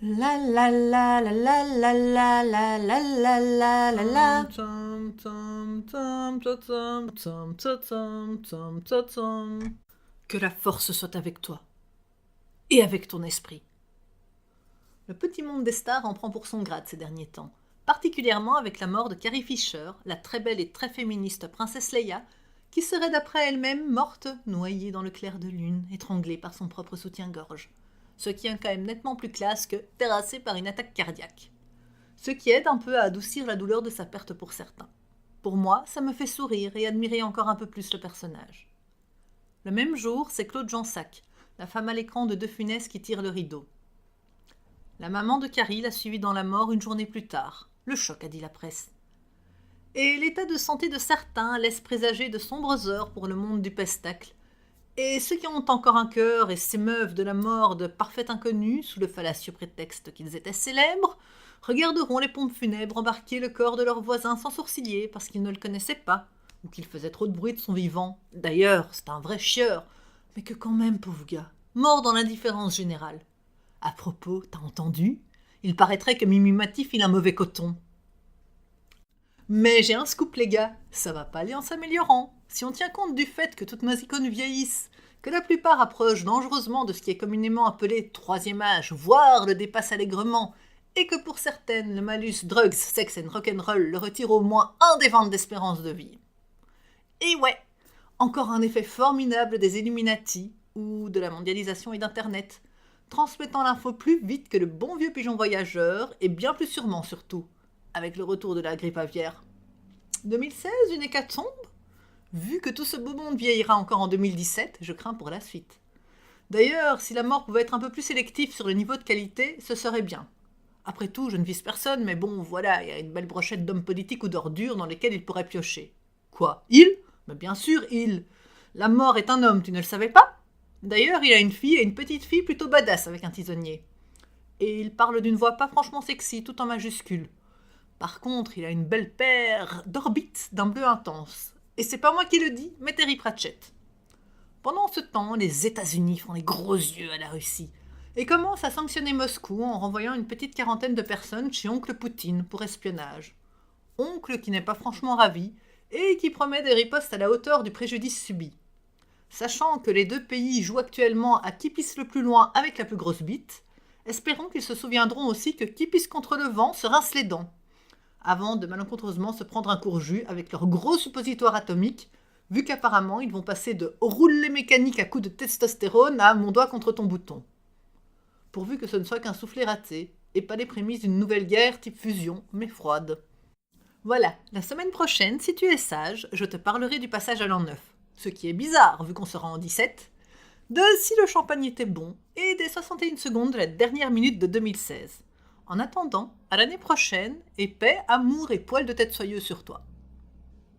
La la la la la la la la la la la la la. Que la force soit avec toi et avec ton esprit. Le petit monde des stars en prend pour son grade ces derniers temps, particulièrement avec la mort de Carrie Fisher, la très belle et très féministe princesse Leia, qui serait d'après elle-même morte, noyée dans le clair de lune, étranglée par son propre soutien-gorge. Ce qui est quand même nettement plus classe que terrassée par une attaque cardiaque. Ce qui aide un peu à adoucir la douleur de sa perte pour certains. Pour moi, ça me fait sourire et admirer encore un peu plus le personnage. Le même jour, c'est Claude Jansac, la femme à l'écran de De Funès qui tire le rideau. La maman de Carrie l'a suivie dans la mort une journée plus tard. Le choc, a dit la presse. Et l'état de santé de certains laisse présager de sombres heures pour le monde du pestacle. Et ceux qui ont encore un cœur et s'émeuvent de la mort de parfaits inconnus, sous le fallacieux prétexte qu'ils étaient célèbres, regarderont les pompes funèbres embarquer le corps de leur voisin sans sourciller parce qu'ils ne le connaissaient pas, ou qu'il faisait trop de bruit de son vivant. D'ailleurs, c'est un vrai chieur, mais que quand même, pauvre gars, mort dans l'indifférence générale. À propos, t'as entendu? Il paraîtrait que Mimi Mati file un mauvais coton. Mais j'ai un scoop, les gars, ça va pas aller en s'améliorant. Si on tient compte du fait que toutes nos icônes vieillissent, que la plupart approchent dangereusement de ce qui est communément appelé troisième âge, voire le dépasse allègrement, et que pour certaines, le malus drugs, sex and rock'n'roll le retire au moins un des ventes d'espérance de vie. Et ouais, encore un effet formidable des Illuminati, ou de la mondialisation et d'Internet, transmettant l'info plus vite que le bon vieux pigeon voyageur, et bien plus sûrement surtout, avec le retour de la grippe aviaire. 2016, une hécatombe? Vu que tout ce beau monde vieillira encore en 2017, je crains pour la suite. D'ailleurs, si la mort pouvait être un peu plus sélective sur le niveau de qualité, ce serait bien. Après tout, je ne vise personne, mais bon, voilà, il y a une belle brochette d'hommes politiques ou d'ordures dans lesquels il pourrait piocher. Quoi? Il? Mais bien sûr, il. La mort est un homme, tu ne le savais pas? D'ailleurs, il a une fille et une petite fille plutôt badass avec un tisonnier. Et il parle d'une voix pas franchement sexy, tout en majuscule. Par contre, il a une belle paire d'orbites d'un bleu intense. Et c'est pas moi qui le dis, mais Terry Pratchett. Pendant ce temps, les États-Unis font les gros yeux à la Russie et commencent à sanctionner Moscou en renvoyant une petite quarantaine de personnes chez oncle Poutine pour espionnage. Oncle qui n'est pas franchement ravi et qui promet des ripostes à la hauteur du préjudice subi. Sachant que les deux pays jouent actuellement à qui pisse le plus loin avec la plus grosse bite, espérons qu'ils se souviendront aussi que qui pisse contre le vent se rince les dents, avant de malencontreusement se prendre un court-jus avec leur gros suppositoire atomique, vu qu'apparemment ils vont passer de « roule les mécaniques à coups de testostérone » à « mon doigt contre ton bouton ». Pourvu que ce ne soit qu'un soufflet raté, et pas les prémices d'une nouvelle guerre type fusion, mais froide. Voilà, la semaine prochaine, si tu es sage, je te parlerai du passage à l'an 9, ce qui est bizarre vu qu'on sera en 17, de si le champagne était bon, et des 61 secondes de la dernière minute de 2016. En attendant, à l'année prochaine, et paix, amour et poils de tête soyeux sur toi.